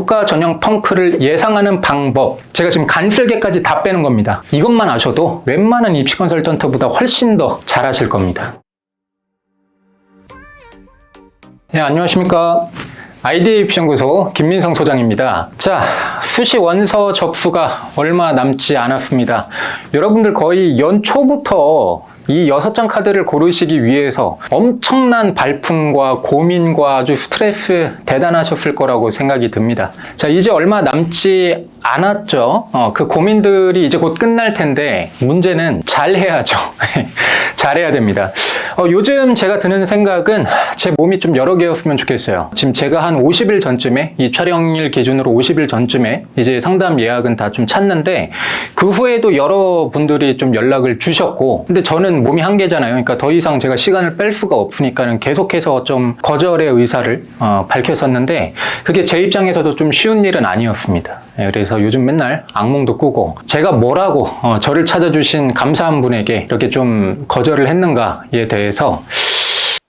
교과 전형 펑크를 예상하는 방법, 제가 지금 간쓸게까지 다 빼는 겁니다. 이것만 아셔도 웬만한 입시 컨설턴트보다 훨씬 더 잘하실 겁니다. 네, 안녕하십니까. 아이디어 입시연구소 김민성 소장입니다. 자, 수시 원서 접수가 얼마 남지 않았습니다. 여러분들 거의 연초부터 이 6장 카드를 고르시기 위해서 엄청난 발품과 고민과 아주 스트레스 대단하셨을 거라고 생각이 듭니다. 자, 이제 얼마 남지 않았죠. 그 고민들이 이제 곧 끝날 텐데 문제는 잘해야죠. 잘해야 됩니다. 요즘 제가 드는 생각은 제 몸이 좀 여러 개였으면 좋겠어요. 지금 제가 한 50일 전쯤에, 이 촬영일 기준으로 50일 전쯤에 이제 상담 예약은 다 좀 찼는데, 그 후에도 여러분들이 좀 연락을 주셨고, 근데 저는 몸이 한계잖아요. 그러니까 더 이상 제가 시간을 뺄 수가 없으니까는 계속해서 좀 거절의 의사를 밝혔었는데, 그게 제 입장에서도 좀 쉬운 일은 아니었습니다. 그래서 요즘 맨날 악몽도 꾸고, 제가 뭐라고 저를 찾아주신 감사한 분에게 이렇게 좀 거절을 했는가에 대해서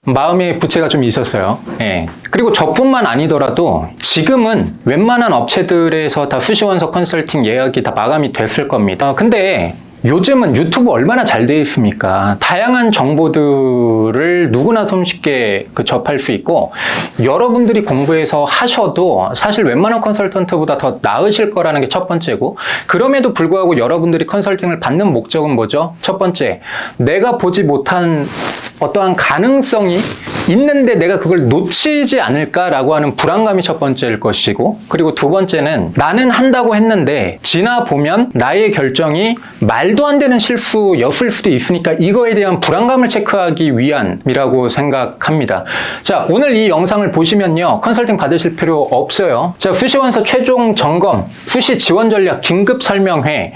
마음의 부채가 좀 있었어요. 그리고 저뿐만 아니더라도 지금은 웬만한 업체들에서 다 수시원서 컨설팅 예약이 다 마감이 됐을 겁니다. 근데 요즘은 유튜브 얼마나 잘 되어 있습니까? 다양한 정보들을 누구나 손쉽게 접할 수 있고, 여러분들이 공부해서 하셔도 사실 웬만한 컨설턴트보다 더 나으실 거라는 게 첫 번째고, 그럼에도 불구하고 여러분들이 컨설팅을 받는 목적은 뭐죠? 첫 번째, 내가 보지 못한 어떠한 가능성이 있는데 내가 그걸 놓치지 않을까라고 하는 불안감이 첫 번째일 것이고, 그리고 두 번째는 나는 한다고 했는데 지나보면 나의 결정이 말도 안 되는 실수였을 수도 있으니까 이거에 대한 불안감을 체크하기 위함이라고 생각합니다. 자, 오늘 이 영상을 보시면요, 컨설팅 받으실 필요 없어요. 자, 수시원서 최종 점검, 수시 지원 전략 긴급 설명회,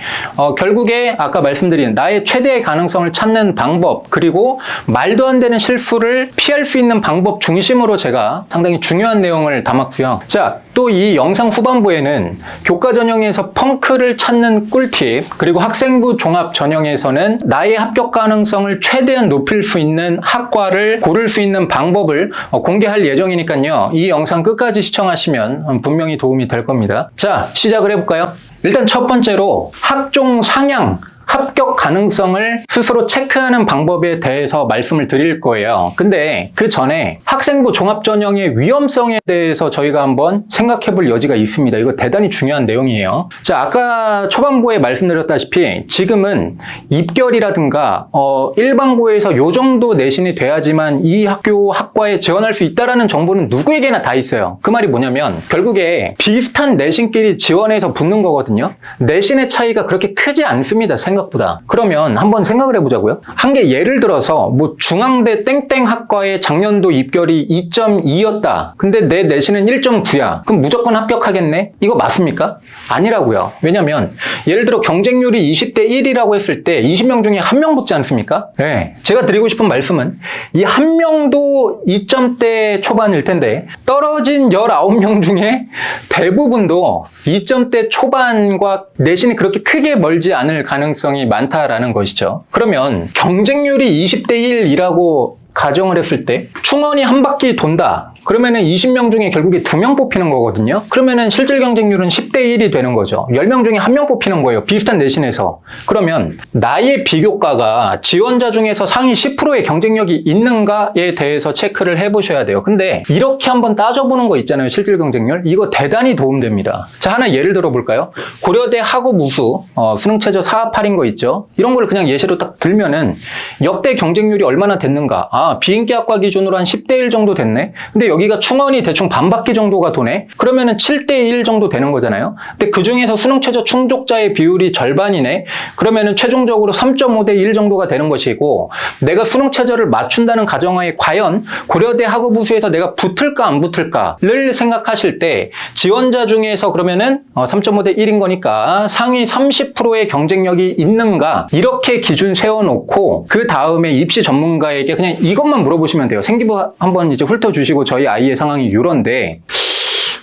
결국에 아까 말씀드린 나의 최대의 가능성을 찾는 방법, 그리고 말도 안 되는 실수를 피할 수 있는 방법 중심으로 제가 상당히 중요한 내용을 담았고요. 자, 또 이 영상 후반부에는 교과 전형에서 펑크를 찾는 꿀팁, 그리고 학생부 종합 전형에서는 나의 합격 가능성을 최대한 높일 수 있는 학과를 고를 수 있는 방법을 공개할 예정이니까요. 이 영상 끝까지 시청하시면 분명히 도움이 될 겁니다. 자, 시작을 해볼까요? 일단 첫 번째로 학종 상향, 합격 가능성을 스스로 체크하는 방법에 대해서 말씀을 드릴 거예요. 근데 그 전에 학생부 종합전형의 위험성에 대해서 저희가 한번 생각해 볼 여지가 있습니다. 이거 대단히 중요한 내용이에요. 자, 아까 초반부에 말씀드렸다시피 지금은 입결이라든가 일반고에서 요 정도 내신이 돼야지만 이 학교 학과에 지원할 수 있다라는 정보는 누구에게나 다 있어요. 그 말이 뭐냐면 결국에 비슷한 내신끼리 지원해서 붙는 거거든요. 내신의 차이가 그렇게 크지 않습니다. 생각보다. 그러면 한번 생각을 해보자고요. 한 개 예를 들어서 뭐 중앙대 땡땡 학과에 작년도 입결이 2.2였다. 근데 내 내신은 1.9야. 그럼 무조건 합격하겠네? 이거 맞습니까? 아니라고요. 왜냐면 예를 들어 경쟁률이 20대 1이라고 했을 때 20명 중에 1명 붙지 않습니까? 네. 제가 드리고 싶은 말씀은 이 한 명도 2점대 초반일 텐데 떨어진 19명 중에 대부분도 2점대 초반과 내신이 그렇게 크게 멀지 않을 가능성이 많다라는 것이죠. 그러면 경쟁률이 20대 1이라고 가정을 했을 때 충원이 한 바퀴 돈다. 그러면은 20명 중에 결국에 2명 뽑히는 거거든요. 그러면은 실질 경쟁률은 10대 1이 되는 거죠. 10명 중에 1명 뽑히는 거예요. 비슷한 내신에서. 그러면 나의 비교과가 지원자 중에서 상위 10%의 경쟁력이 있는가에 대해서 체크를 해보셔야 돼요. 근데 이렇게 한번 따져보는 거 있잖아요. 실질 경쟁률. 이거 대단히 도움됩니다. 자, 하나 예를 들어볼까요? 고려대 학업우수 수능 최저 4.8인 거 있죠. 이런 걸 그냥 예시로 딱 들면은 역대 경쟁률이 얼마나 됐는가. 비인기학과 기준으로 한 10대 1 정도 됐네. 근데 여기가 충원이 대충 반바퀴 정도가 도네. 그러면은 7대 1 정도 되는 거잖아요. 근데 그 중에서 수능 최저 충족자의 비율이 절반이네. 그러면은 최종적으로 3.5대 1 정도가 되는 것이고, 내가 수능 최저를 맞춘다는 가정하에 과연 고려대 학업우수에서 내가 붙을까 안 붙을까를 생각하실 때 지원자 중에서 그러면은 3.5대 1인 거니까 상위 30%의 경쟁력이 있는가, 이렇게 기준 세워놓고 그 다음에 입시 전문가에게 그냥 이것만 물어보시면 돼요. 생기부 한번 이제 훑어주시고 저희 아이의 상황이 이런데,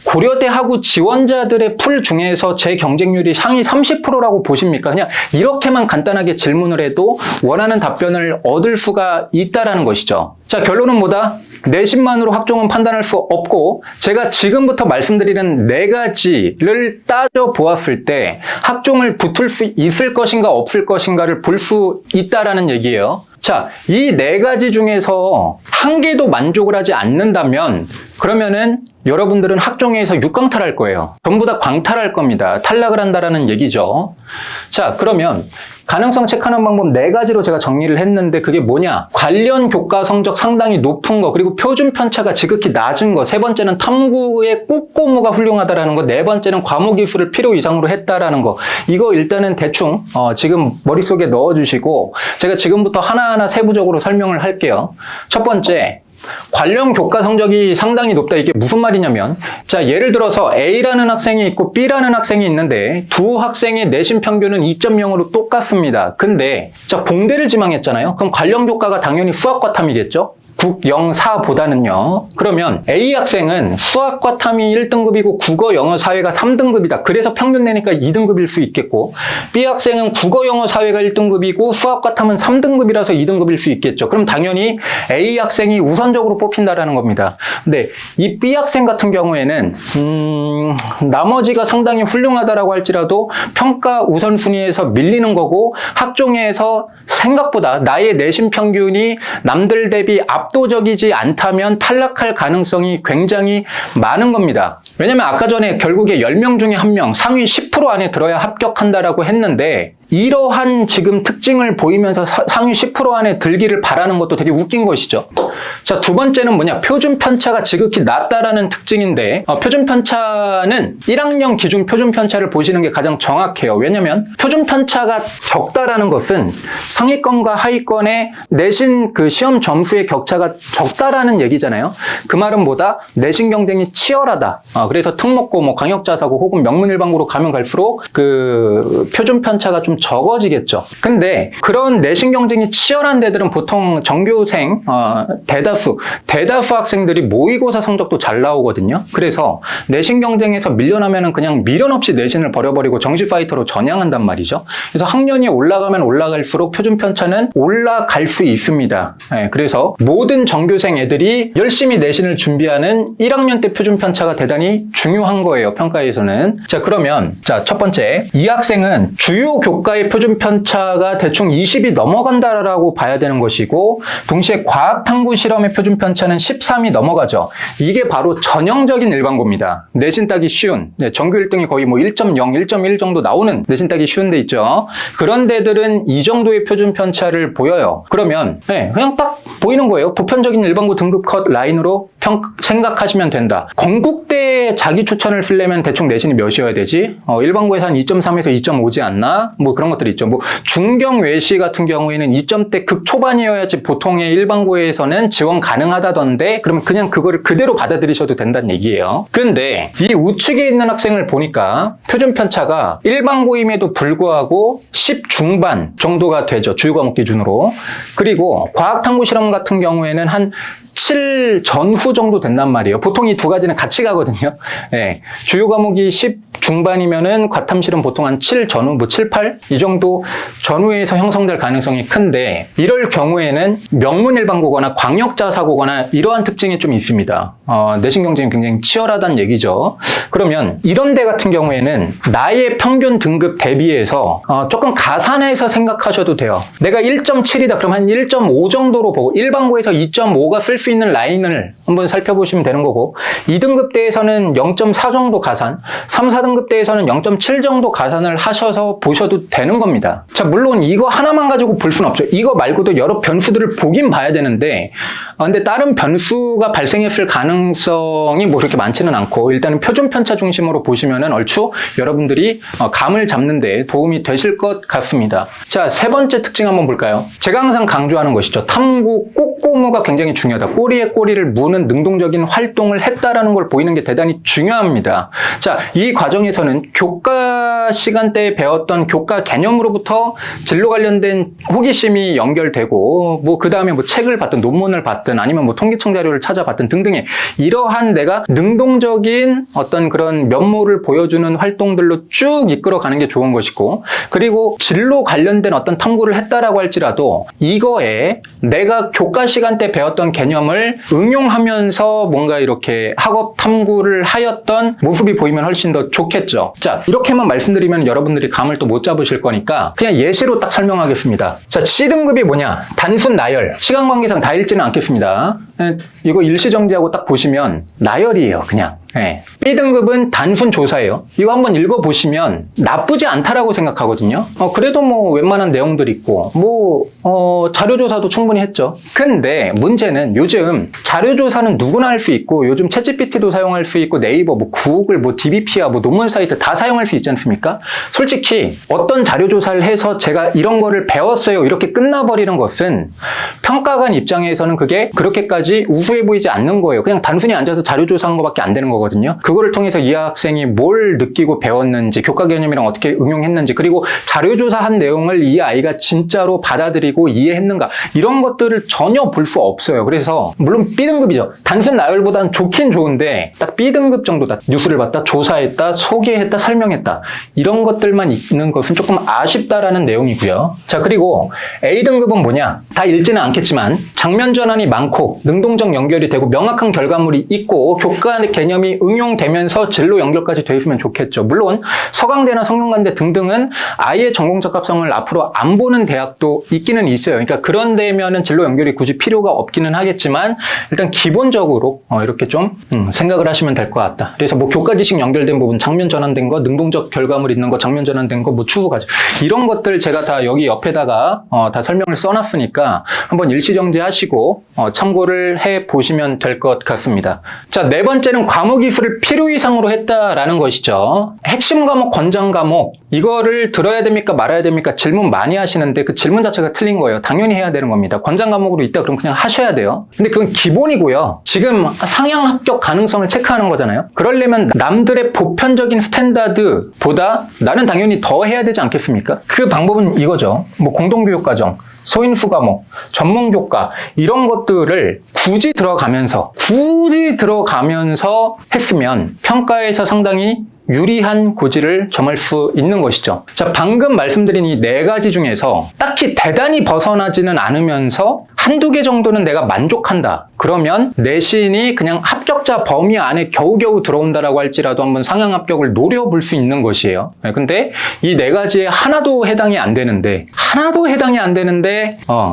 고려대 하고 지원자들의 풀 중에서 제 경쟁률이 상위 30%라고 보십니까? 그냥 이렇게만 간단하게 질문을 해도 원하는 답변을 얻을 수가 있다라는 것이죠. 자, 결론은 뭐다? 내신만으로 학종은 판단할 수 없고 제가 지금부터 말씀드리는 4가지를 따져보았을 때 학종을 붙을 수 있을 것인가 없을 것인가를 볼 수 있다라는 얘기예요. 자, 이 4가지 중에서 한 개도 만족을 하지 않는다면 그러면은 여러분들은 학종에서 육강탈할 거예요. 전부 다 광탈할 겁니다. 탈락을 한다라는 얘기죠. 자, 그러면 가능성 체크하는 방법 4가지로 제가 정리를 했는데 그게 뭐냐? 관련 교과 성적 상당히 높은 거, 그리고 표준 편차가 지극히 낮은 거, 3번째는 탐구의 꼼꼼무가 훌륭하다라는 거, 4번째는 과목 이수를 필요 이상으로 했다라는 거. 이거 일단은 대충 지금 머릿속에 넣어주시고 제가 지금부터 하나하나 세부적으로 설명을 할게요. 첫 번째, 관련 교과 성적이 상당히 높다. 이게 무슨 말이냐면, 자, 예를 들어서 A라는 학생이 있고 B라는 학생이 있는데 두 학생의 내신 평균은 2.0으로 똑같습니다. 근데 자, 공대를 지망했잖아요. 그럼 관련 교과가 당연히 수학과 탐이겠죠? 국, 영, 사보다는요. 그러면 A 학생은 수학과 탐이 1등급이고 국어, 영어, 사회가 3등급이다. 그래서 평균 내니까 2등급일 수 있겠고, B 학생은 국어, 영어, 사회가 1등급이고 수학과 탐은 3등급이라서 2등급일 수 있겠죠. 그럼 당연히 A 학생이 우선적으로 뽑힌다라는 겁니다. 근데 이 B 학생 같은 경우에는 나머지가 상당히 훌륭하다라고 할지라도 평가 우선순위에서 밀리는 거고, 학종에서 생각보다 나의 내신 평균이 남들 대비 압도적이지 않다면 탈락할 가능성이 굉장히 많은 겁니다. 왜냐면 아까 전에 결국에 10명 중에 1명, 상위 10% 안에 들어야 합격한다라고 했는데 이러한 지금 특징을 보이면서 상위 10% 안에 들기를 바라는 것도 되게 웃긴 것이죠. 자, 두 번째는 뭐냐? 표준 편차가 지극히 낮다라는 특징인데, 표준 편차는 1학년 기준 표준 편차를 보시는 게 가장 정확해요. 왜냐면 표준 편차가 적다라는 것은 상위권과 하위권의 내신 그 시험 점수의 격차가 적다라는 얘기잖아요. 그 말은 뭐다? 내신 경쟁이 치열하다. 그래서 특목고, 뭐 광역자사고 혹은 명문일반고로 가면 갈수록 그 표준 편차가 좀 적어지겠죠. 근데 그런 내신 경쟁이 치열한 데들은 보통 전교생 대다수 학생들이 모의고사 성적도 잘 나오거든요. 그래서 내신 경쟁에서 밀려나면은 그냥 미련 없이 내신을 버려버리고 정시 파이터로 전향한단 말이죠. 그래서 학년이 올라가면 올라갈수록 표준 편차는 올라갈 수 있습니다. 그래서 모든 전교생 애들이 열심히 내신을 준비하는 1학년 때 표준 편차가 대단히 중요한 거예요. 평가에서는. 자, 그러면 첫 번째, 이 학생은 주요 교과의 표준 편차가 대충 20이 넘어간다라고 봐야 되는 것이고, 동시에 과학 탐구 실험의 표준 편차는 13이 넘어가죠. 이게 바로 전형적인 일반고입니다. 내신 따기 쉬운, 전교 1등이 거의 뭐 1.0, 1.1 정도 나오는 내신 따기 쉬운 데 있죠. 그런 데들은 이 정도의 표준 편차를 보여요. 그러면 그냥 딱 보이는 거예요. 보편적인 일반고 등급 컷 라인으로 생각하시면 된다. 건국대 자기 추천을 쓰려면 대충 내신이 몇이어야 되지? 일반고에서 한 2.3에서 2.5지 않나? 뭐 그런 것들이 있죠. 뭐 중경 외시 같은 경우에는 2점대 극초반이어야지 보통의 일반고에서는 지원 가능하다던데, 그러면 그냥 그거를 그대로 받아들이셔도 된다는 얘기예요. 근데 이 우측에 있는 학생을 보니까 표준 편차가 일반고임에도 불구하고 10 중반 정도가 되죠. 주요 과목 기준으로. 그리고 과학 탐구 실험 같은 경우에는 한 7 전후 정도 된단 말이에요. 보통 이 두 가지는 같이 가거든요. 주요 과목이 10 중반이면은 과탐실은 보통 한 7 전후, 뭐 7, 8? 이 정도 전후에서 형성될 가능성이 큰데, 이럴 경우에는 명문일반고거나 광역자사고거나 이러한 특징이 좀 있습니다. 내신 경쟁이 굉장히 치열하다는 얘기죠. 그러면 이런 데 같은 경우에는 나의 평균 등급 대비해서 조금 가산해서 생각하셔도 돼요. 내가 1.7이다. 그럼 한 1.5 정도로 보고, 일반고에서 2.5가 쓸 수 있는 라인을 한번 살펴보시면 되는 거고, 2등급대에서는 0.4 정도 가산, 3, 4등급대에서는 0.7 정도 가산을 하셔서 보셔도 되는 겁니다. 자, 물론 이거 하나만 가지고 볼 수는 없죠. 이거 말고도 여러 변수들을 보긴 봐야 되는데, 근데 다른 변수가 발생했을 가능성이 뭐 그렇게 많지는 않고, 일단은 표준 편차 중심으로 보시면은 얼추 여러분들이 감을 잡는 데 도움이 되실 것 같습니다. 자, 세 번째 특징 한번 볼까요? 제가 항상 강조하는 것이죠. 탐구 꼼꼼무가 굉장히 중요하다. 꼬리에 꼬리를 무는 능동적인 활동을 했다라는 걸 보이는 게 대단히 중요합니다. 자, 이 과정에서는 교과 시간대에 배웠던 교과 개념으로부터 진로 관련된 호기심이 연결되고, 뭐 그 다음에 뭐 책을 봤든 논문을 봤든 찾아봤든 아니면 뭐 통계청 자료를 찾아봤든 등등의 이러한 내가 능동적인 어떤 그런 면모를 보여주는 활동들로 쭉 이끌어가는 게 좋은 것이고, 그리고 진로 관련된 어떤 탐구를 했다라고 할지라도 이거에 내가 교과 시간 때 배웠던 개념을 응용하면서 뭔가 이렇게 학업 탐구를 하였던 모습이 보이면 훨씬 더 좋겠죠. 자, 이렇게만 말씀드리면 여러분들이 감을 또 못 잡으실 거니까 그냥 예시로 딱 설명하겠습니다. 자, C등급이 뭐냐? 단순 나열. 시간 관계상 다 읽지는 않겠습니다. 이거 일시정지하고 딱 보시면 나열이에요, 그냥. 네. B등급은 단순 조사예요. 이거 한번 읽어보시면 나쁘지 않다라고 생각하거든요. 그래도 뭐 웬만한 내용들 있고 자료조사도 충분히 했죠. 근데 문제는 요즘 자료조사는 누구나 할 수 있고 요즘 챗GPT도 사용할 수 있고 네이버, 뭐 구글, 뭐 DBP야, 뭐 논문 사이트 다 사용할 수 있지 않습니까? 솔직히 어떤 자료조사를 해서 제가 이런 거를 배웠어요 이렇게 끝나버리는 것은 평가관 입장에서는 그게 그렇게까지 우수해 보이지 않는 거예요. 그냥 단순히 앉아서 자료조사한 거밖에 안 되는 거거든요. 그거를 통해서 이 학생이 뭘 느끼고 배웠는지, 교과 개념이랑 어떻게 응용했는지, 그리고 자료조사한 내용을 이 아이가 진짜로 받아들이고 이해했는가, 이런 것들을 전혀 볼 수 없어요. 그래서 물론 B등급이죠. 단순 나열보다는 좋긴 좋은데 딱 B등급 정도다. 뉴스를 봤다, 조사했다, 소개했다, 설명했다, 이런 것들만 있는 것은 조금 아쉽다라는 내용이고요. 자, 그리고 A등급은 뭐냐? 다 읽지는 않겠지만 장면 전환이 많고 능동적 연결이 되고 명확한 결과물이 있고 교과 개념이 응용되면서 진로 연결까지 돼 있으면 좋겠죠. 물론 서강대나 성균관대 등등은 아예 전공 적합성을 앞으로 안 보는 대학도 있기는 있어요. 그러니까 그런 데면은 진로 연결이 굳이 필요가 없기는 하겠지만 일단 기본적으로 이렇게 좀 생각을 하시면 될 것 같다. 그래서 뭐 교과 지식 연결된 부분, 장면 전환된 거, 능동적 결과물 있는 거, 장면 전환된 거, 뭐 추후 과정, 이런 것들 제가 다 여기 옆에다가 다 설명을 써놨으니까 한번 일시정지하시고 참고를 해 보시면 될 것 같습니다. 자, 네 번째는 과목 이수를 필요 이상으로 했다라는 것이죠. 핵심 과목, 권장 과목, 이거를 들어야 됩니까 말아야 됩니까 질문 많이 하시는데 그 질문 자체가 틀린 거예요. 당연히 해야 되는 겁니다. 권장 과목으로 있다 그럼 그냥 하셔야 돼요. 근데 그건 기본이고요. 지금 상향 합격 가능성을 체크하는 거잖아요. 그러려면 남들의 보편적인 스탠다드보다 나는 당연히 더 해야 되지 않겠습니까? 그 방법은 이거죠. 뭐 공동교육과정, 소인수 과목, 전문교과, 이런 것들을 굳이 들어가면서 했으면 평가에서 상당히 유리한 고지를 점할 수 있는 것이죠. 자, 방금 말씀드린 이 네 가지 중에서 딱히 대단히 벗어나지는 않으면서 한두 개 정도는 내가 만족한다. 그러면 내신이 그냥 합격자 범위 안에 겨우겨우 들어온다라고 할지라도 한번 상향 합격을 노려볼 수 있는 것이에요. 근데 이 네 가지에 하나도 해당이 안 되는데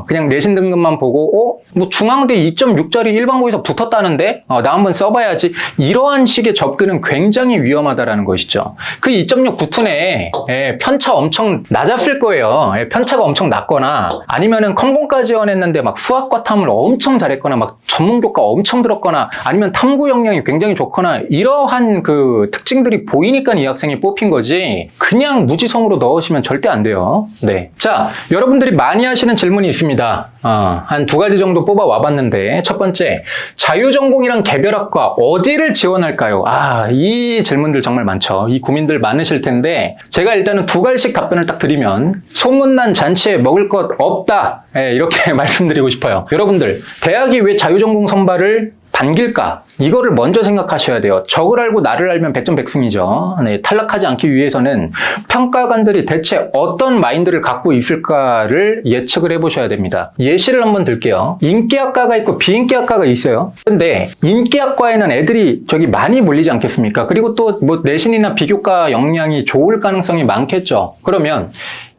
그냥 내신 등급만 보고 뭐 중앙대 2.6짜리 일반고에서 붙었다는데 나 한번 써봐야지, 이러한 식의 접근은 굉장히 위험하다라는 것이죠. 그 2.6 구툰에 편차 엄청 낮았을 거예요. 편차가 엄청 낮거나 아니면은 컴공까지 지원했는데 막 수학과 탐을 엄청 잘했거나 막 전문교과 엄청 들었거나 아니면 탐구 역량이 굉장히 좋거나 이러한 그 특징들이 보이니까 이 학생이 뽑힌 거지 그냥 무지성으로 넣으시면 절대 안 돼요. 네. 자, 여러분들이 많이 하시는 질문이 있습니다. 한 두 가지 정도 뽑아 와봤는데, 첫 번째, 자유전공이랑 개별학과 어디를 지원할까요? 이 질문들 정말 많죠. 이 고민들 많으실 텐데 제가 일단은 두 가지씩 답변을 딱 드리면 소문난 잔치에 먹을 것 없다, 이렇게 말씀드리고 싶어요. 여러분들, 대학이 왜 자유전공 선발을 반길까? 이거를 먼저 생각하셔야 돼요. 적을 알고 나를 알면 백전백승이죠. 네, 탈락하지 않기 위해서는 평가관들이 대체 어떤 마인드를 갖고 있을까를 예측을 해보셔야 됩니다. 예시를 한번 들게요. 인기학과가 있고 비인기학과가 있어요. 근데 인기학과에는 애들이 많이 몰리지 않겠습니까? 그리고 또 뭐 내신이나 비교과 역량이 좋을 가능성이 많겠죠. 그러면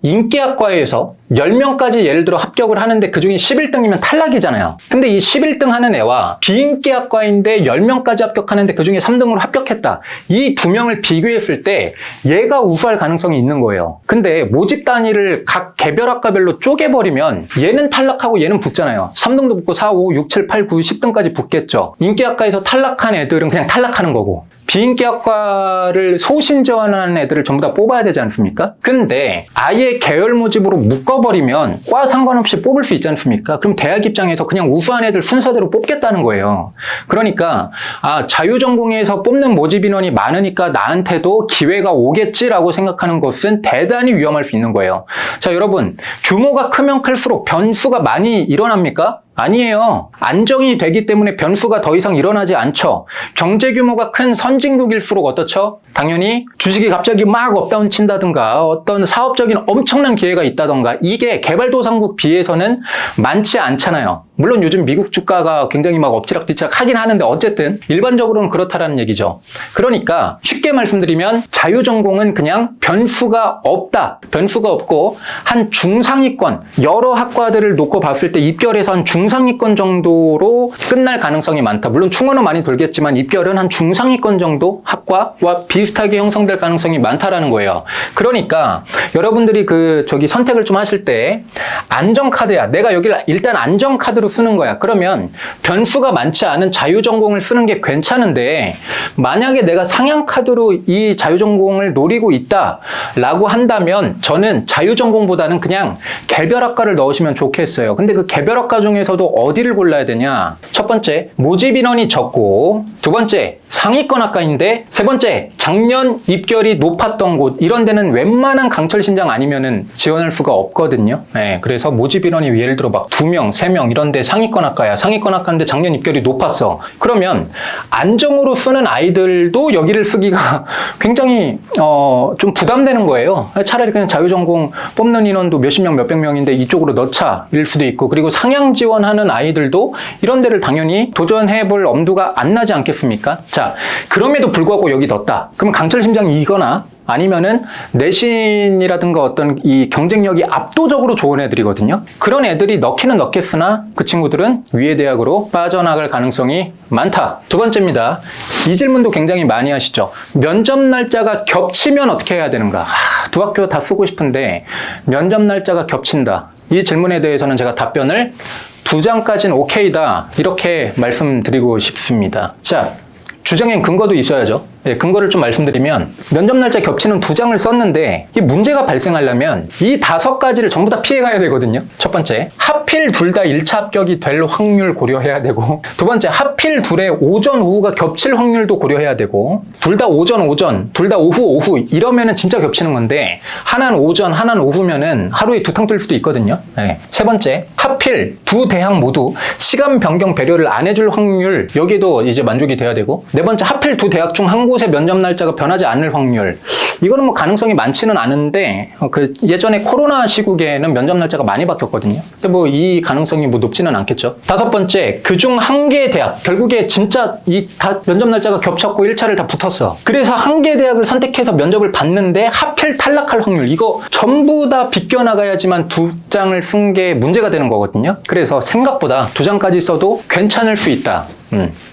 인기학과에서 10명까지 예를 들어 합격을 하는데 그중에 11등이면 탈락이잖아요. 근데 이 11등 하는 애와 비인기학과인데 10명까지 합격하는데 그중에 3등으로 합격했다. 이 두 명을 비교했을 때 얘가 우수할 가능성이 있는 거예요. 근데 모집 단위를 각 개별학과별로 쪼개버리면 얘는 탈락하고 얘는 붙잖아요. 3등도 붙고 4, 5, 6, 7, 8, 9, 10등까지 붙겠죠. 인기학과에서 탈락한 애들은 그냥 탈락하는 거고 비인기학과를 소신 지원하는 애들을 전부 다 뽑아야 되지 않습니까? 근데 아예 계열 모집으로 묶어버리면 과 상관없이 뽑을 수 있지 않습니까? 그럼 대학 입장에서 그냥 우수한 애들 순서대로 뽑겠다는 거예요. 그러니까 자유전공에서 뽑는 모집 인원이 많으니까 나한테도 기회가 오겠지라고 생각하는 것은 대단히 위험할 수 있는 거예요. 자, 여러분, 규모가 크면 클수록 변수가 많이 일어납니까? 아니에요. 안정이 되기 때문에 변수가 더 이상 일어나지 않죠. 경제 규모가 큰 선진국일수록 어떻죠? 당연히 주식이 갑자기 막 업다운 친다든가 어떤 사업적인 엄청난 기회가 있다든가 이게 개발도상국 비해서는 많지 않잖아요. 물론 요즘 미국 주가가 굉장히 막 엎치락뒤치락 하긴 하는데 어쨌든 일반적으로는 그렇다라는 얘기죠. 그러니까 쉽게 말씀드리면 자유전공은 그냥 변수가 없다. 변수가 없고 한 중상위권, 여러 학과들을 놓고 봤을 때 입결에서 한 중상위권 정도로 끝날 가능성이 많다. 물론 충원은 많이 돌겠지만 입결은 한 중상위권 정도 학과와 비슷하게 형성될 가능성이 많다라는 거예요. 그러니까 여러분들이 선택을 좀 하실 때 안정카드야. 내가 여기를 일단 안정카드로 쓰는 거야. 그러면 변수가 많지 않은 자유전공을 쓰는 게 괜찮은데 만약에 내가 상향카드로 이 자유전공을 노리고 있다라고 한다면 저는 자유전공보다는 그냥 개별학과를 넣으시면 좋겠어요. 근데 그 개별학과 중에서도 어디를 골라야 되냐? 첫 번째, 모집 인원이 적고 두 번째, 상위권 학과인데 세 번째, 작년 입결이 높았던 곳 이런 데는 웬만한 강철 심장 아니면은 지원할 수가 없거든요. 네, 그래서 모집 인원이 예를 들어 막 2명, 3명 이런 데 상위권 학과야. 상위권 학과인데 작년 입결이 높았어. 그러면 안정으로 쓰는 아이들도 여기를 쓰기가 굉장히 좀 부담되는 거예요. 차라리 그냥 자유전공 뽑는 인원도 몇십 명, 몇백 명인데 이쪽으로 넣자일 수도 있고 그리고 상향 지원하는 아이들도 이런 데를 당연히 도전해볼 엄두가 안 나지 않겠습니까? 자, 그럼에도 불구하고 여기 넣었다. 그럼 강철 심장이 이거나 아니면은 내신이라든가 어떤 이 경쟁력이 압도적으로 좋은 애들이거든요. 그런 애들이 넣기는 넣겠으나 그 친구들은 위에 대학으로 빠져나갈 가능성이 많다. 두 번째입니다. 이 질문도 굉장히 많이 하시죠. 면접 날짜가 겹치면 어떻게 해야 되는가? 두 학교 다 쓰고 싶은데 면접 날짜가 겹친다. 이 질문에 대해서는 제가 답변을 2장까지는 오케이다. 이렇게 말씀드리고 싶습니다. 자, 주장엔 근거도 있어야죠. 예, 근거를 좀 말씀드리면 면접 날짜 겹치는 2장을 썼는데 이 문제가 발생하려면 이 5가지를 전부 다 피해가야 되거든요. 첫 번째, 하필 둘 다 1차 합격이 될 확률 고려해야 되고 두 번째, 하필 둘의 오전, 오후가 겹칠 확률도 고려해야 되고 둘 다 오전, 오전, 둘 다 오후, 오후 이러면은 진짜 겹치는 건데 하나는 오전, 하나는 오후면은 하루에 2탕 뜰 수도 있거든요. 예. 세 번째, 하필 두 대학 모두 시간 변경 배려를 안 해줄 확률 여기도 이제 만족이 돼야 되고 네 번째, 하필 두 대학 중 한 곳의 면접 날짜가 변하지 않을 확률 이거는 뭐 가능성이 많지는 않은데 예전에 코로나 시국에는 면접 날짜가 많이 바뀌었거든요. 근데 뭐 이 가능성이 뭐 높지는 않겠죠. 다섯 번째, 그중 한 개의 대학 결국에 진짜 다 면접 날짜가 겹쳤고 1차를 다 붙었어. 그래서 한 개의 대학을 선택해서 면접을 봤는데 하필 탈락할 확률 이거 전부 다 비껴나가야지만 2장을 쓴 게 문제가 되는 거거든요. 그래서 생각보다 2장까지 써도 괜찮을 수 있다.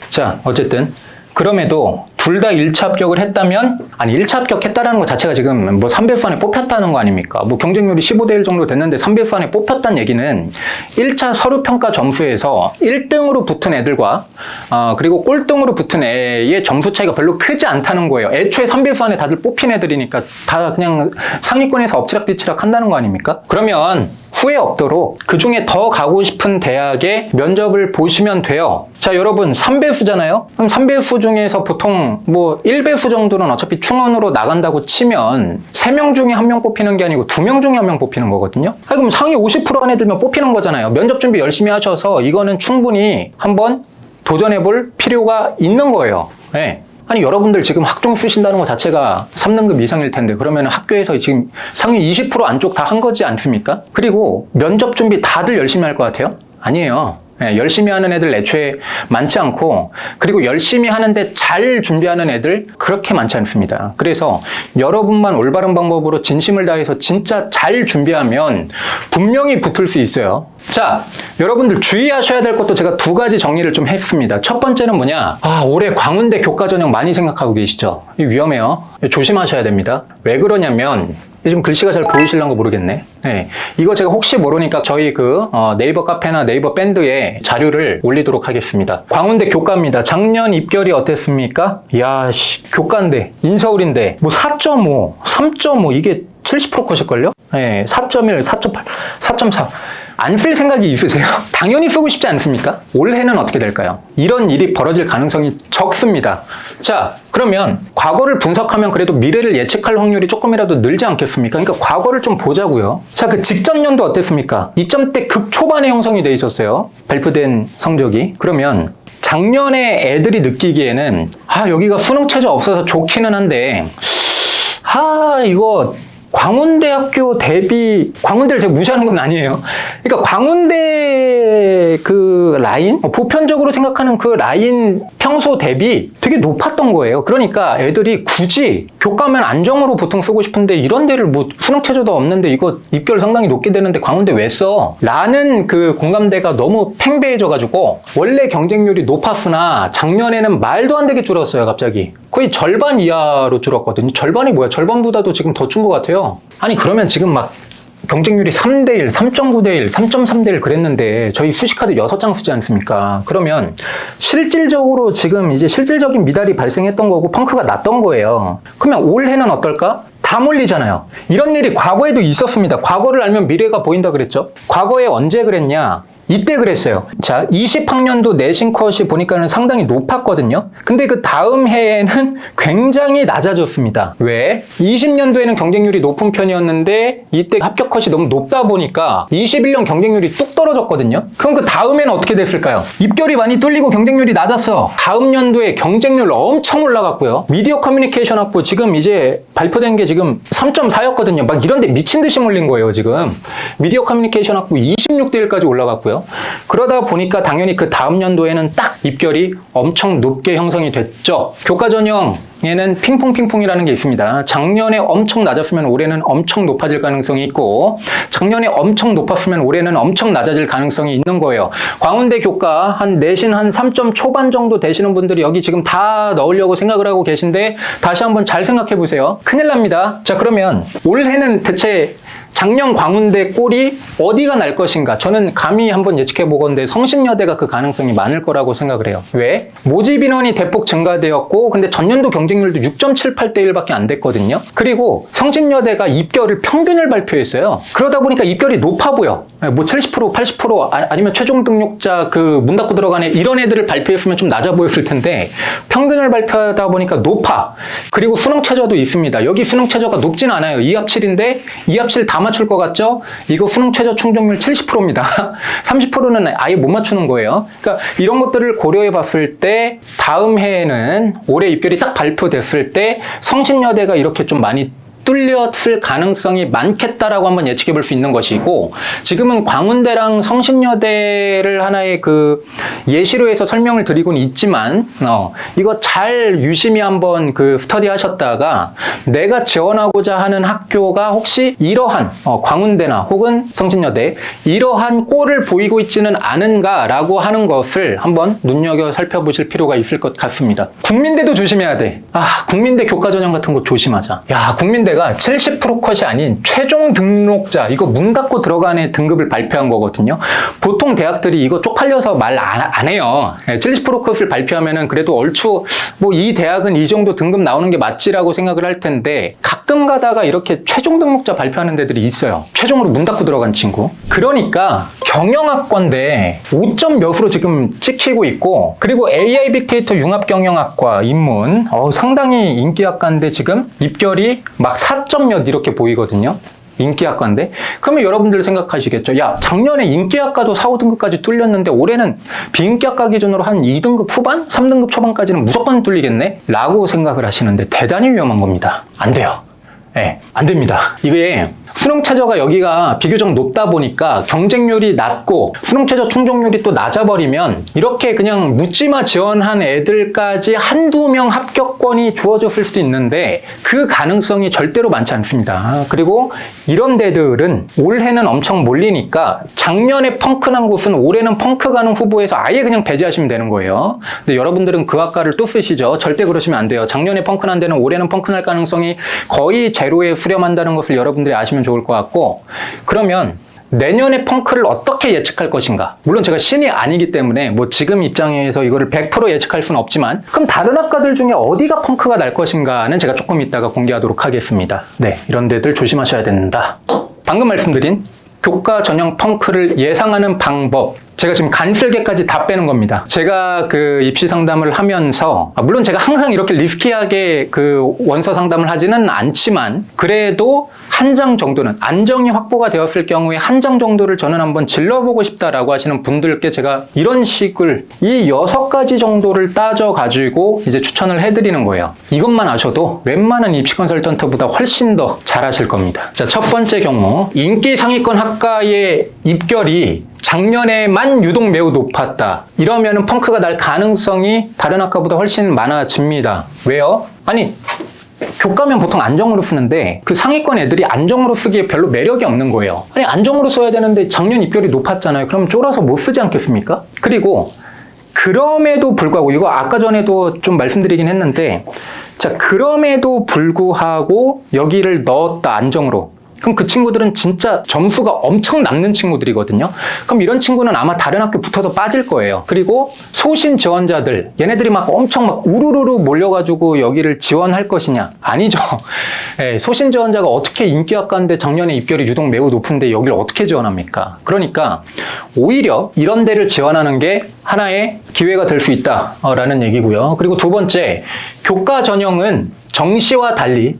자, 어쨌든 그럼에도 둘 다 1차 합격을 했다면 1차 합격했다라는 것 자체가 지금 뭐 3배수 안에 뽑혔다는 거 아닙니까? 뭐 경쟁률이 15대 1 정도 됐는데 3배수 안에 뽑혔다는 얘기는 1차 서류평가 점수에서 1등으로 붙은 애들과 그리고 꼴등으로 붙은 애의 점수 차이가 별로 크지 않다는 거예요. 애초에 3배수 안에 다들 뽑힌 애들이니까 다 그냥 상위권에서 엎치락뒤치락 한다는 거 아닙니까? 그러면 후회 없도록 그 중에 더 가고 싶은 대학의 면접을 보시면 돼요. 자, 여러분 3배수잖아요? 그럼 3배수 중에서 보통 뭐 1배수 정도는 어차피 충원으로 나간다고 치면 3명 중에 1명 뽑히는 게 아니고 2명 중에 1명 뽑히는 거거든요? 그럼 상위 50% 안에 들면 뽑히는 거잖아요. 면접 준비 열심히 하셔서 이거는 충분히 한번 도전해볼 필요가 있는 거예요. 네. 아니 여러분들 지금 학종 쓰신다는 것 자체가 3등급 이상일 텐데 그러면 학교에서 지금 상위 20% 안쪽 다 한 거지 않습니까? 그리고 면접 준비 다들 열심히 할 것 같아요? 아니에요. 네, 열심히 하는 애들 애초에 많지 않고 그리고 열심히 하는데 잘 준비하는 애들 그렇게 많지 않습니다. 그래서 여러분만 올바른 방법으로 진심을 다해서 진짜 잘 준비하면 분명히 붙을 수 있어요. 자, 여러분들 주의하셔야 될 것도 제가 2가지 정리를 좀 했습니다. 첫 번째는 뭐냐? 올해 광운대 교과 전형 많이 생각하고 계시죠? 위험해요. 조심하셔야 됩니다. 왜 그러냐면 좀 글씨가 잘 보이실런가 모르겠네. 네. 이거 제가 혹시 모르니까 저희 네이버 카페나 네이버 밴드에 자료를 올리도록 하겠습니다. 광운대 교과입니다. 작년 입결이 어땠습니까? 이야, 교과인데, 인서울인데, 뭐 4.5, 3.5, 이게 70% 컷일걸요? 네, 4.1, 4.8, 4.4. 안 쓸 생각이 있으세요? 당연히 쓰고 싶지 않습니까? 올해는 어떻게 될까요? 이런 일이 벌어질 가능성이 적습니다. 자, 그러면 과거를 분석하면 그래도 미래를 예측할 확률이 조금이라도 늘지 않겠습니까? 그러니까 과거를 좀 보자고요. 자, 그 직전 연도 어땠습니까? 2점대 극초반에 형성이 돼 있었어요. 발표된 성적이. 그러면 작년에 애들이 느끼기에는 여기가 수능 최저 없어서 좋기는 한데 이거 광운대학교 대비, 광운대를 제가 무시하는 건 아니에요. 그러니까 광운대 그 라인, 보편적으로 생각하는 그 라인 평소 대비 되게 높았던 거예요. 그러니까 애들이 굳이 교과면 안정으로 보통 쓰고 싶은데 이런 데를 뭐 수능 최저도 없는데 이거 입결 상당히 높게 되는데 광운대 왜 써? 라는 그 공감대가 너무 팽배해져가지고 원래 경쟁률이 높았으나 작년에는 말도 안 되게 줄었어요, 갑자기. 거의 절반 이하로 줄었거든요. 절반이 뭐야? 절반보다도 지금 더 준 것 같아요. 아니, 그러면 지금 막 경쟁률이 3대1, 3.9대1, 3.3대1 그랬는데 저희 수시카드 6장 쓰지 않습니까? 그러면 실질적으로 지금 이제 실질적인 미달이 발생했던 거고 펑크가 났던 거예요. 그러면 올해는 어떨까? 다 몰리잖아요. 이런 일이 과거에도 있었습니다. 과거를 알면 미래가 보인다 그랬죠? 과거에 언제 그랬냐? 이때 그랬어요. 자, 20학년도 내신 컷이 보니까는 상당히 높았거든요. 근데 그 다음 해에는 굉장히 낮아졌습니다. 왜? 20년도에는 경쟁률이 높은 편이었는데 이때 합격 컷이 너무 높다 보니까 21년 경쟁률이 뚝 떨어졌거든요. 그럼 그 다음에는 어떻게 됐을까요? 입결이 많이 뚫리고 경쟁률이 낮았어. 다음 연도에 경쟁률 엄청 올라갔고요. 미디어 커뮤니케이션 학부 지금 이제 발표된 게 지금 3.4였거든요. 막 이런데 미친 듯이 몰린 거예요, 지금. 미디어 커뮤니케이션 학부 26대 1까지 올라갔고요. 그러다 보니까 당연히 그 다음 연도에는 딱 입결이 엄청 높게 형성이 됐죠. 교과 전형에는 핑퐁핑퐁이라는 게 있습니다. 작년에 엄청 낮았으면 올해는 엄청 높아질 가능성이 있고 작년에 엄청 높았으면 올해는 엄청 낮아질 가능성이 있는 거예요. 광운대 교과 한 내신 한 3점 초반 정도 되시는 분들이 여기 지금 다 넣으려고 생각을 하고 계신데 다시 한번 잘 생각해 보세요. 큰일 납니다. 자, 그러면 올해는 대체 작년 광운대 꼴이 어디가 날 것인가? 저는 감히 한번 예측해 보건데 성신여대가 그 가능성이 많을 거라고 생각을 해요. 왜? 모집 인원이 대폭 증가되었고 근데 전년도 경쟁률도 6.78대 1밖에 안 됐거든요. 그리고 성신여대가 입결을 평균을 발표했어요. 그러다 보니까 입결이 높아 보여. 뭐 70%, 80% 아니면 최종 등록자 그 문 닫고 들어가네 이런 애들을 발표했으면 좀 낮아 보였을 텐데 평균을 발표하다 보니까 높아. 그리고 수능 최저도 있습니다. 여기 수능 최저가 높진 않아요. 2합 7인데 2합 7 다 맞출 것 같죠? 이거 수능 최저 충족률 70%입니다. 30%는 아예 못 맞추는 거예요. 그러니까 이런 것들을 고려해 봤을 때 다음 해에는 올해 입결이 딱 발표됐을 때 성신여대가 이렇게 좀 많이 뚫렸을 가능성이 많겠다라고 한번 예측해 볼 수 있는 것이고 지금은 광운대랑 성신여대를 하나의 그 예시로 해서 설명을 드리고는 있지만 이거 잘 유심히 한번 그 스터디 하셨다가 내가 지원하고자 하는 학교가 혹시 이러한 광운대나 혹은 성신여대 이러한 꼴을 보이고 있지는 않은가라고 하는 것을 한번 눈여겨 살펴보실 필요가 있을 것 같습니다. 국민대도 조심해야 돼. 국민대 교과전형 같은 거 조심하자. 야, 국민대 70% 컷이 아닌 최종 등록자 이거 문 닫고 들어가는 등급을 발표한 거거든요. 보통 대학들이 이거 쪽팔려서 말 안 해요. 70% 컷을 발표하면은 그래도 얼추 뭐 이 대학은 이 정도 등급 나오는 게 맞지라고 생각을 할 텐데 가끔 가다가 이렇게 최종 등록자 발표하는 데들이 있어요. 최종으로 문 닫고 들어간 친구. 그러니까 경영학과인데 5점 몇으로 지금 찍히고 있고 그리고 AI 빅데이터 융합경영학과 입문 상당히 인기학과인데 지금 입결이 막 4점 몇 이렇게 보이거든요. 인기학과인데 그러면 여러분들 생각하시겠죠. 야, 작년에 인기학과도 4, 5등급까지 뚫렸는데 올해는 비인기학과 기준으로 한 2등급 후반? 3등급 초반까지는 무조건 뚫리겠네? 라고 생각을 하시는데 대단히 위험한 겁니다. 안 돼요. 네, 안 됩니다. 이게 수능 최저가 여기가 비교적 높다 보니까 경쟁률이 낮고 수능 최저 충족률이 또 낮아버리면 이렇게 그냥 묻지마 지원한 애들까지 한두 명 합격권이 주어졌을 수도 있는데 그 가능성이 절대로 많지 않습니다. 그리고 이런 데들은 올해는 엄청 몰리니까 작년에 펑크난 곳은 올해는 펑크 가는 후보에서 아예 그냥 배제하시면 되는 거예요. 근데 여러분들은 그 학과를 또 쓰시죠. 절대 그러시면 안 돼요. 작년에 펑크난 데는 올해는 펑크날 가능성이 거의 제로에 수렴한다는 것을 여러분들이 아시면 좋을 것 같고 그러면 내년에 펑크를 어떻게 예측할 것인가? 물론 제가 신이 아니기 때문에 뭐 지금 입장에서 이거를 100% 예측할 수는 없지만 그럼 다른 학과들 중에 어디가 펑크가 날 것인가는 제가 조금 이따가 공개하도록 하겠습니다. 네, 이런 데들 조심하셔야 된다. 방금 말씀드린 교과 전형 펑크를 예상하는 방법. 제가 지금 간쓸게까지 다 빼는 겁니다. 제가 그 입시 상담을 하면서, 물론 제가 항상 이렇게 리스키하게 그 원서 상담을 하지는 않지만, 그래도 한 장 정도는, 안정이 확보가 되었을 경우에 한 장 정도를 저는 한번 질러보고 싶다라고 하시는 분들께 제가 이런 식을, 이 6가지 정도를 따져가지고 이제 추천을 해드리는 거예요. 이것만 아셔도 웬만한 입시 컨설턴트보다 훨씬 더 잘하실 겁니다. 자, 첫 번째 경우, 인기 상위권 학과의 입결이 작년에만 유독 매우 높았다. 이러면은 펑크가 날 가능성이 다른 학과보다 훨씬 많아집니다. 왜요? 아니, 교과면 보통 안정으로 쓰는데 그 상위권 애들이 안정으로 쓰기에 별로 매력이 없는 거예요. 아니, 안정으로 써야 되는데 작년 입결이 높았잖아요. 그럼 쫄아서 못 쓰지 않겠습니까? 그리고 그럼에도 불구하고, 이거 아까 전에도 좀 말씀드리긴 했는데, 자, 그럼에도 불구하고 여기를 넣었다, 안정으로. 그럼 그 친구들은 진짜 점수가 엄청 남는 친구들이거든요. 그럼 이런 친구는 아마 다른 학교 붙어서 빠질 거예요. 그리고 소신 지원자들, 얘네들이 막 엄청 막 우르르르 몰려가지고 여기를 지원할 것이냐? 아니죠. 예, 소신 지원자가 어떻게 인기학과인데 작년에 입결이 유독 매우 높은데 여기를 어떻게 지원합니까? 그러니까 오히려 이런 데를 지원하는 게 하나의 기회가 될 수 있다라는 얘기고요. 그리고 두 번째, 교과 전형은 정시와 달리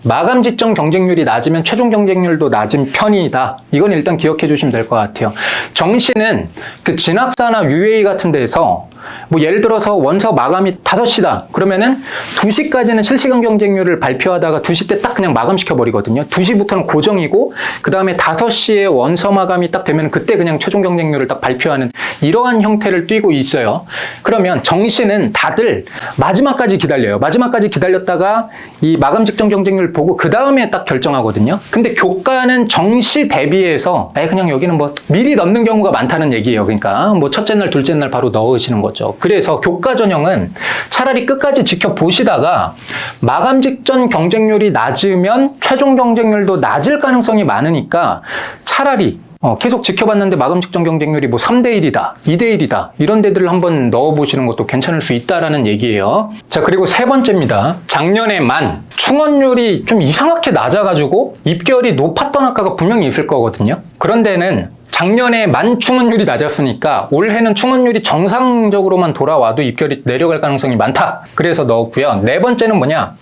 마감 지점 경쟁률이 낮으면 최종 경쟁률도 낮은 편이다. 이건 일단 기억해 주시면 될 것 같아요. 정시는 그 진학사나 UA 같은 데서 뭐 예를 들어서 원서 마감이 5시다. 그러면은 2시까지는 실시간 경쟁률을 발표하다가 2시 때 딱 그냥 마감시켜 버리거든요. 2시부터는 고정이고, 그 다음에 5시에 원서 마감이 딱 되면 그때 그냥 최종 경쟁률을 딱 발표하는 이러한 형태를 띠고 있어요. 그러면 정시는 다들 마지막까지 기다려요. 마지막까지 기다렸다가 이 마감 직전 경쟁률 보고 그 다음에 딱 결정하거든요. 근데 교과는 정시 대비해서 그냥 여기는 뭐 미리 넣는 경우가 많다는 얘기예요. 그러니까 뭐 첫째 날, 둘째 날 바로 넣으시는 거죠. 그래서 교과 전형은 차라리 끝까지 지켜보시다가 마감 직전 경쟁률이 낮으면 최종 경쟁률도 낮을 가능성이 많으니까 차라리 계속 지켜봤는데 마감 직전 경쟁률이 뭐 3대1이다, 2대1이다 이런 데들을 한번 넣어보시는 것도 괜찮을 수 있다라는 얘기예요. 자, 그리고 세 번째입니다. 작년에만 충원율이 좀 이상하게 낮아가지고 입결이 높았던 학과가 분명히 있을 거거든요. 그런 데는 작년에 만 충원율이 낮았으니까 올해는 충원율이 정상적으로만 돌아와도 입결이 내려갈 가능성이 많다. 그래서 넣었고요. 네 번째는 뭐냐?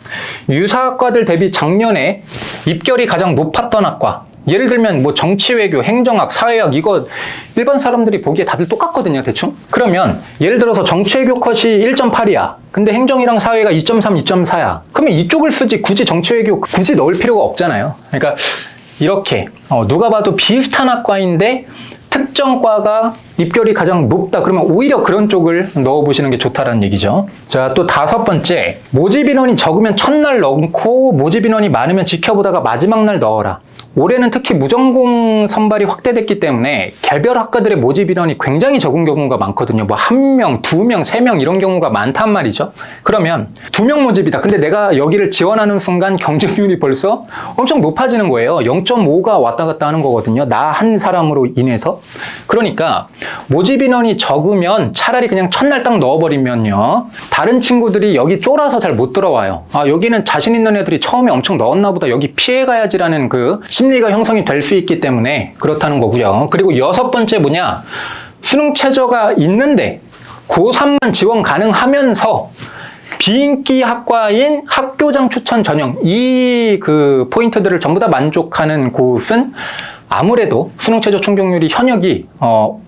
유사학과들 대비 작년에 입결이 가장 높았던 학과. 예를 들면 뭐 정치외교, 행정학, 사회학 이거 일반 사람들이 보기에 다들 똑같거든요, 대충. 그러면 예를 들어서 정치외교 컷이 1.8이야. 근데 행정이랑 사회가 2.3, 2.4야. 그러면 이쪽을 쓰지 굳이 정치외교 굳이 넣을 필요가 없잖아요. 그러니까 이렇게 누가 봐도 비슷한 학과인데 특정 과가 입결이 가장 높다. 그러면 오히려 그런 쪽을 넣어보시는 게 좋다라는 얘기죠. 자, 또 다섯 번째, 모집 인원이 적으면 첫날 넣고 모집 인원이 많으면 지켜보다가 마지막 날 넣어라. 올해는 특히 무전공 선발이 확대됐기 때문에 개별 학과들의 모집 인원이 굉장히 적은 경우가 많거든요. 뭐 1명, 2명, 3명 이런 경우가 많단 말이죠. 그러면 2명 모집이다. 근데 내가 여기를 지원하는 순간 경쟁률이 벌써 엄청 높아지는 거예요. 0.5가 왔다 갔다 하는 거거든요. 나 한 사람으로 인해서. 그러니까 모집 인원이 적으면 차라리 그냥 첫날 딱 넣어버리면요. 다른 친구들이 여기 쫄아서 잘 못 들어와요. 아, 여기는 자신 있는 애들이 처음에 엄청 넣었나 보다. 여기 피해가야지라는 그 심리가 형성이 될 수 있기 때문에 그렇다는 거고요. 그리고 여섯 번째 뭐냐? 수능 최저가 있는데 고3만 지원 가능하면서 비인기 학과인 학교장 추천 전형 이 그 포인트들을 전부 다 만족하는 곳은 아무래도 수능 최저 충족률이 현역이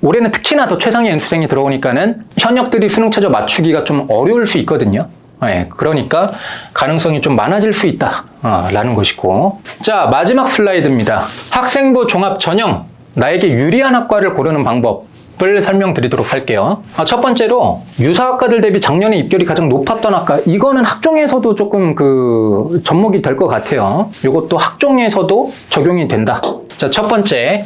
올해는 특히나 더 최상위 연수생이 들어오니까는 현역들이 수능 최저 맞추기가 좀 어려울 수 있거든요. 네, 그러니까 가능성이 좀 많아질 수 있다 라는 것이고, 자, 마지막 슬라이드입니다. 학생부 종합 전형, 나에게 유리한 학과를 고르는 방법을 설명드리도록 할게요. 첫 번째로 유사학과들 대비 작년에 입결이 가장 높았던 학과, 이거는 학종에서도 조금 그 접목이 될 것 같아요. 이것도 학종에서도 적용이 된다. 자, 첫 번째,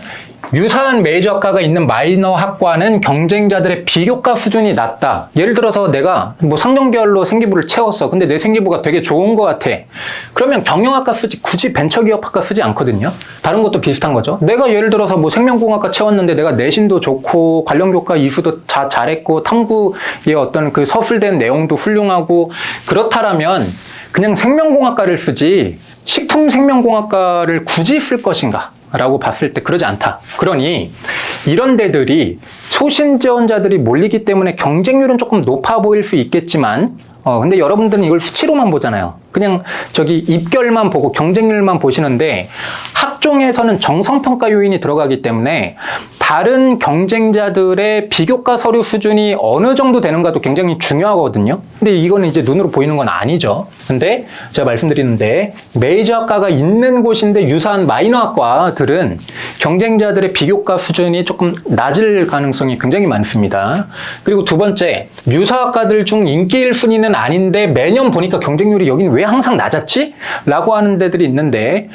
유사한 메이저 학과가 있는 마이너 학과는 경쟁자들의 비교과 수준이 낮다. 예를 들어서 내가 뭐 상정계열로 생기부를 채웠어. 근데 내 생기부가 되게 좋은 것 같아. 그러면 경영학과 쓰지 굳이 벤처기업학과 쓰지 않거든요. 다른 것도 비슷한 거죠. 내가 예를 들어서 뭐 생명공학과 채웠는데 내가 내신도 좋고 관련교과 이수도 잘했고 탐구의 어떤 그 서술된 내용도 훌륭하고 그렇다라면 그냥 생명공학과를 쓰지 식품생명공학과를 굳이 쓸 것인가? 라고 봤을 때 그러지 않다. 그러니 이런 데들이 소신 지원자들이 몰리기 때문에 경쟁률은 조금 높아 보일 수 있겠지만 근데 여러분들은 이걸 수치로만 보잖아요. 그냥 저기 입결만 보고 경쟁률만 보시는데 학종에서는 정성평가 요인이 들어가기 때문에 다른 경쟁자들의 비교과 서류 수준이 어느 정도 되는가도 굉장히 중요하거든요. 근데 이거는 이제 눈으로 보이는 건 아니죠. 근데 제가 말씀드리는데 메이저 학과가 있는 곳인데 유사한 마이너 학과들은 경쟁자들의 비교과 수준이 조금 낮을 가능성이 굉장히 많습니다. 그리고 두 번째, 유사학과들 중 인기 1순위는 아닌데 매년 보니까 경쟁률이 여긴 왜 항상 낮았지? 라고 하는 데들이 있는데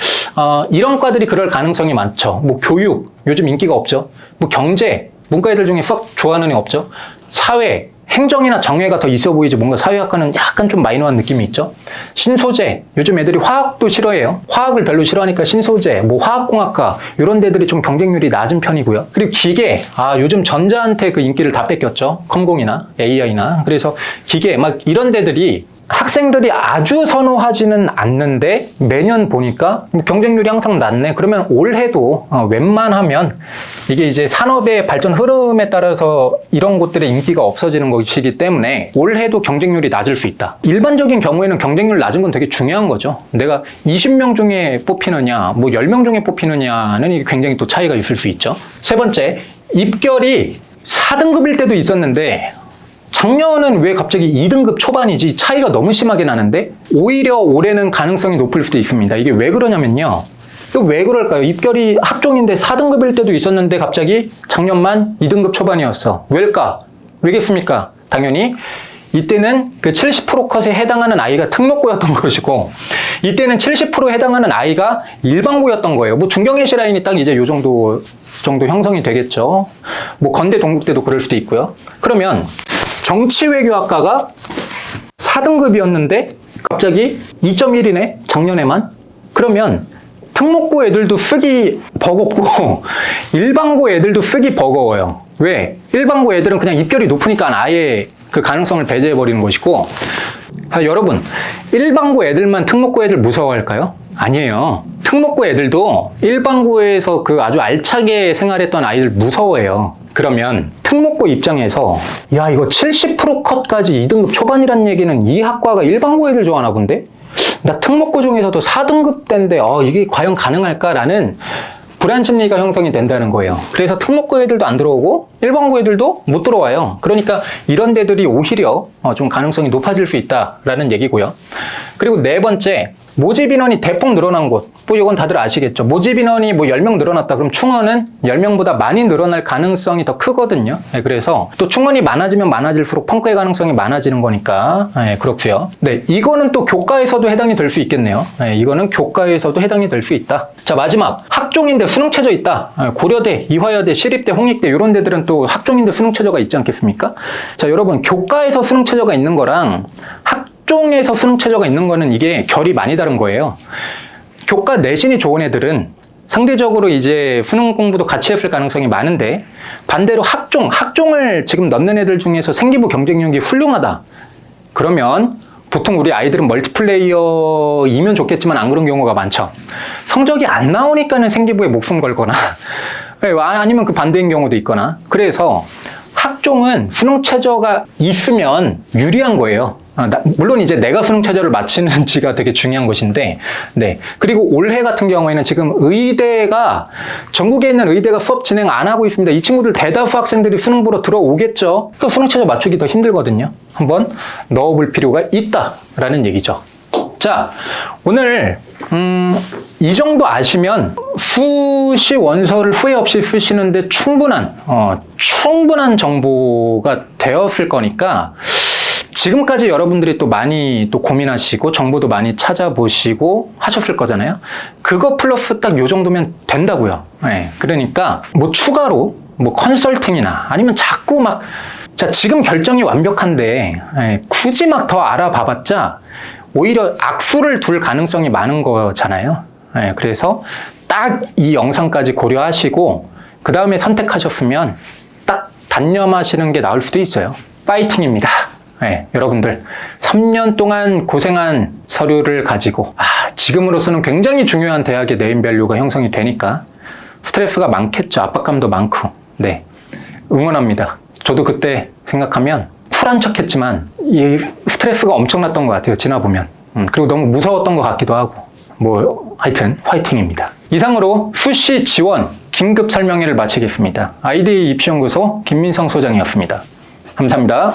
이런 과들이 그럴 가능성이 많죠. 뭐 교육, 요즘 인기가 없죠. 뭐 경제, 문과 애들 중에 수학 좋아하는 애 없죠. 사회, 행정이나 정예가 더 있어 보이지 뭔가 사회학과는 약간 좀 마이너한 느낌이 있죠. 신소재, 요즘 애들이 화학도 싫어해요. 화학을 별로 싫어하니까 신소재, 뭐 화학공학과 이런 데들이 좀 경쟁률이 낮은 편이고요. 그리고 기계, 요즘 전자한테 그 인기를 다 뺏겼죠. 컴공이나 AI나. 그래서 기계 막 이런 데들이 학생들이 아주 선호하지는 않는데 매년 보니까 경쟁률이 항상 낮네. 그러면 올해도 웬만하면 이게 이제 산업의 발전 흐름에 따라서 이런 곳들의 인기가 없어지는 것이기 때문에 올해도 경쟁률이 낮을 수 있다. 일반적인 경우에는 경쟁률 낮은 건 되게 중요한 거죠. 내가 20명 중에 뽑히느냐, 뭐 10명 중에 뽑히느냐는 이게 굉장히 또 차이가 있을 수 있죠. 세 번째, 입결이 4등급일 때도 있었는데 작년은 왜 갑자기 2등급 초반이지 차이가 너무 심하게 나는데 오히려 올해는 가능성이 높을 수도 있습니다. 이게 왜 그러냐면요. 또 왜 그럴까요? 입결이 학종인데 4등급일 때도 있었는데 갑자기 작년만 2등급 초반이었어. 왜일까? 왜겠습니까? 당연히 이때는 그 70% 컷에 해당하는 아이가 특목고였던 것이고 이때는 70%에 해당하는 아이가 일반고였던 거예요. 뭐 중경외시 라인이 딱 이제 요 정도 형성이 되겠죠. 뭐 건대 동국대도 그럴 수도 있고요. 그러면 정치외교학과가 4등급이었는데 갑자기 2.1이네 작년에만. 그러면 특목고 애들도 쓰기 버겁고 일반고 애들도 쓰기 버거워요. 왜? 일반고 애들은 그냥 입결이 높으니까 아예 그 가능성을 배제해버리는 것이고 여러분 일반고 애들만 특목고 애들 무서워할까요? 아니에요. 특목고 애들도 일반고에서 그 아주 알차게 생활했던 아이들 무서워해요. 그러면 특목고 입장에서 야 이거 70% 컷까지 2등급 초반이란 얘기는 이 학과가 일반고 애들 좋아하나 본데? 나 특목고 중에서도 4등급 대인데 이게 과연 가능할까라는 불안 심리가 형성이 된다는 거예요. 그래서 특목고 애들도 안 들어오고 일반고 애들도 못 들어와요. 그러니까 이런 데들이 오히려 좀 가능성이 높아질 수 있다라는 얘기고요. 그리고 네 번째, 모집 인원이 대폭 늘어난 곳. 뭐 이건 다들 아시겠죠. 모집 인원이 뭐 10명 늘어났다. 그럼 충원은 10명보다 많이 늘어날 가능성이 더 크거든요. 네, 그래서 또 충원이 많아지면 많아질수록 펑크의 가능성이 많아지는 거니까 그렇고요. 네, 이거는 또 교과에서도 해당이 될 수 있겠네요. 네, 이거는 교과에서도 해당이 될 수 있다. 자, 마지막. 학종인데 수능 최저 있다. 고려대, 이화여대, 시립대, 홍익대 이런 데들은 또 학종인데 수능 최저가 있지 않겠습니까? 자, 여러분 교과에서 수능 최저가 있는 거랑 학종에서 수능 최저가 있는 거는 이게 결이 많이 다른 거예요. 교과 내신이 좋은 애들은 상대적으로 이제 수능 공부도 같이 했을 가능성이 많은데 반대로 학종을 지금 넣는 애들 중에서 생기부 경쟁력이 훌륭하다. 그러면 보통 우리 아이들은 멀티플레이어이면 좋겠지만 안 그런 경우가 많죠. 성적이 안 나오니까는 생기부에 목숨 걸거나 아니면 그 반대인 경우도 있거나. 그래서 학종은 수능 최저가 있으면 유리한 거예요. 물론 이제 내가 수능 최저를 맞히는지가 되게 중요한 것인데, 네. 그리고 올해 같은 경우에는 지금 의대가, 전국에 있는 의대가 수업 진행 안 하고 있습니다. 이 친구들 대다수 학생들이 수능 보러 들어오겠죠. 그 수능 최저 맞추기 더 힘들거든요. 한번 넣어볼 필요가 있다라는 얘기죠. 자, 오늘 이 정도 아시면 수시 원서를 후회 없이 쓰시는데 충분한 정보가 되었을 거니까 지금까지 여러분들이 또 많이 또 고민하시고 정보도 많이 찾아보시고 하셨을 거잖아요. 그거 플러스 딱 요 정도면 된다고요. 네, 그러니까 뭐 추가로 뭐 컨설팅이나 아니면 자꾸 막 자 지금 결정이 완벽한데 굳이 막 더 알아봐봤자 오히려 악수를 둘 가능성이 많은 거잖아요. 그래서 딱 이 영상까지 고려하시고 그 다음에 선택하셨으면 딱 단념하시는 게 나을 수도 있어요. 파이팅입니다. 여러분들 3년 동안 고생한 서류를 가지고 지금으로서는 굉장히 중요한 대학의 네임밸류가 형성이 되니까 스트레스가 많겠죠. 압박감도 많고. 네. 응원합니다. 저도 그때 생각하면 쿨한 척 했지만 이 스트레스가 엄청났던 것 같아요. 지나보면. 그리고 너무 무서웠던 것 같기도 하고. 뭐 하여튼 화이팅입니다. 이상으로 수시 지원 긴급 설명회를 마치겠습니다. 아이디 입시연구소 김민성 소장이었습니다. 감사합니다.